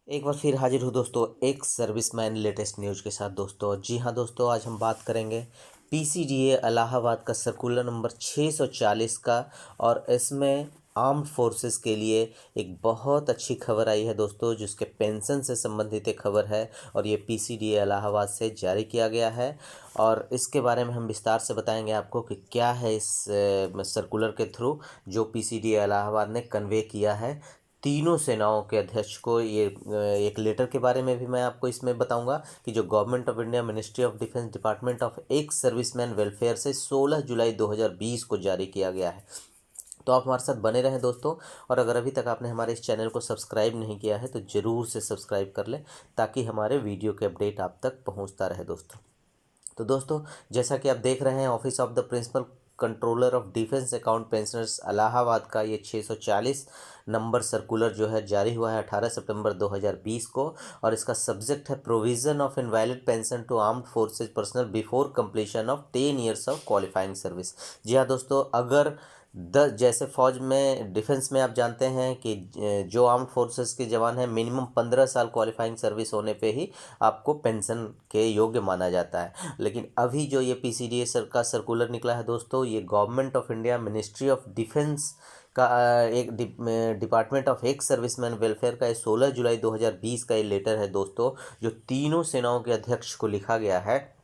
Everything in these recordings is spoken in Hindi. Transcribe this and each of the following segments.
एक बार फिर हाजिर हूँ दोस्तों एक सर्विसमैन लेटेस्ट न्यूज़ के साथ। दोस्तों जी हाँ दोस्तों, आज हम बात करेंगे पीसीडीए इलाहाबाद का सर्कुलर नंबर 640 का। और इसमें आर्म्ड फोर्सेस के लिए एक बहुत अच्छी खबर आई है दोस्तों, जिसके पेंशन से संबंधित एक खबर है और ये पीसीडीए इलाहाबाद से जारी किया गया है। और इसके बारे में हम विस्तार से बताएंगे आपको कि क्या है इस सर्कुलर के थ्रू जो पीसीडीए इलाहाबाद ने कन्वे किया है तीनों सेनाओं के अध्यक्ष को। ये एक लेटर के बारे में भी मैं आपको इसमें बताऊंगा कि जो government of India ministry of defence department of ex serviceman welfare से 16 जुलाई 2020 को जारी किया गया है। तो आप हमारे साथ बने रहें दोस्तों। और अगर अभी तक आपने हमारे इस चैनल को सब्सक्राइब नहीं किया है तो ज़रूर से सब्सक्राइब कर लें, ताकि हमारे वीडियो के अपडेट आप तक पहुंचता रहे दोस्तों। तो दोस्तों, जैसा कि आप देख रहे हैं, office of the principal controller of defence account pensioners Allahabad का ये 640 नंबर सर्कुलर जो है जारी हुआ है 18 सितंबर 2020 को। और इसका सब्जेक्ट है provision of invalid pension to armed forces personnel before completion of 10 years of qualifying service. जी हाँ दोस्तों, अगर जैसे फौज में डिफेंस में आप जानते हैं कि जो आर्म्ड फोर्सेस के जवान हैं मिनिमम 15 साल क्वालिफाइंग सर्विस होने पे ही आपको पेंशन के योग्य माना जाता है। लेकिन अभी जो ये पीसीडीए का सर्कुलर निकला है दोस्तों, ये government of India ministry of defence का एक department of ex serviceman welfare का 16 जुलाई 2020 का ये लेटर है दोस्तों, जो तीनों सेनाओं के अध्यक्ष को लिखा गया है।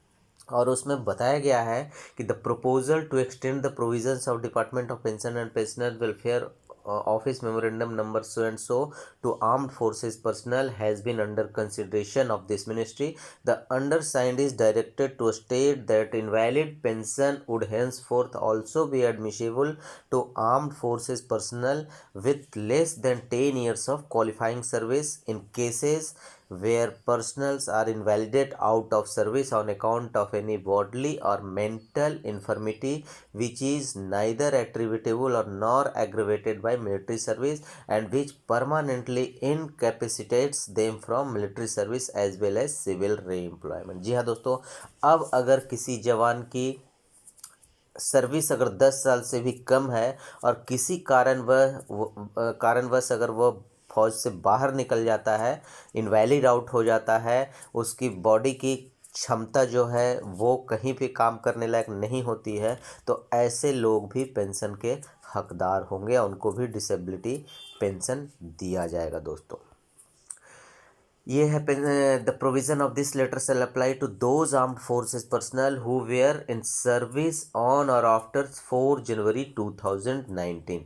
और उसमें बताया गया है कि the proposal to extend the provisions of department of pension and pensioner welfare office memorandum number so and so to armed forces personnel has been under consideration of this ministry. The undersigned is directed to state that invalid pension would henceforth also be admissible to armed forces personnel with less than 10 years of qualifying service in cases where personals are invalidated out of service on account of any bodily or mental infirmity which is neither attributable or nor aggravated by military service and which permanently incapacitates them from military service as well as civil reemployment। जी हाँ दोस्तों, अब अगर किसी जवान की सर्विस अगर 10 साल से भी कम है और किसी कारणवश अगर वह फौज से बाहर निकल जाता है, इनवैलिड आउट हो जाता है, उसकी बॉडी की क्षमता जो है वो कहीं भी काम करने लायक नहीं होती है, तो ऐसे लोग भी पेंशन के हकदार होंगे और उनको भी डिसेबिलिटी पेंशन दिया जाएगा दोस्तों। ये है the provision of this letter shall apply to those armed forces personnel who were in service on or after 4 January 2019।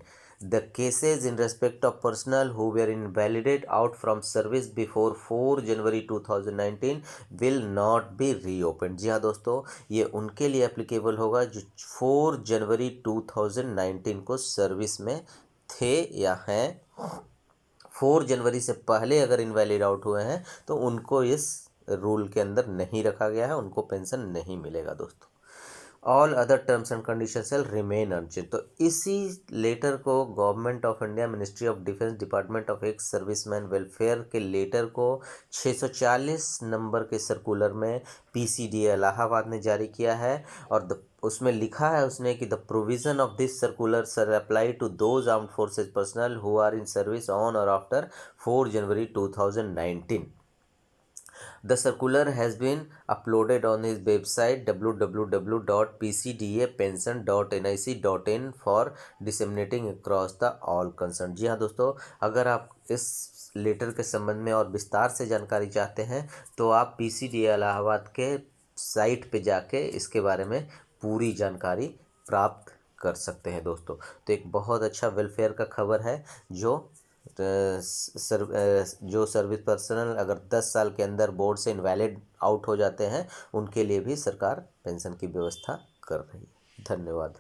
The cases in respect of personnel who were invalidated out from service before 4 January 2019 will not be reopened। जी हाँ दोस्तों, ये उनके लिए एप्लीकेबल होगा जो 4 जनवरी 2019 को सर्विस में थे या हैं। 4 जनवरी से पहले अगर इनवैलिड आउट हुए हैं तो उनको इस रूल के अंदर नहीं रखा गया है, उनको पेंशन नहीं मिलेगा दोस्तों। All other terms and condition shall remain unchanged. तो इसी लेटर को government of India ministry of defence department of ex serviceman welfare के लेटर को 640 नंबर के सर्कुलर में पीसीडीए इलाहाबाद ने जारी किया है। और उसमें लिखा है उसने कि the provision of this circular shall apply to those armed forces personnel who are in service on or after 4 January 2019। The circular has been uploaded on his website www.pcdapension.nic.in for disseminating across the all concerned। जी हाँ दोस्तों, अगर आप इस लेटर के संबंध में और विस्तार से जानकारी चाहते हैं तो आप पीसीडीए इलाहाबाद के साइट पे जाके इसके बारे में पूरी जानकारी प्राप्त कर सकते हैं दोस्तों। तो एक बहुत अच्छा वेलफेयर का खबर है जो जो सर्विस पर्सनल अगर 10 साल के अंदर बोर्ड से इनवैलिड आउट हो जाते हैं उनके लिए भी सरकार पेंशन की व्यवस्था कर रही है। धन्यवाद।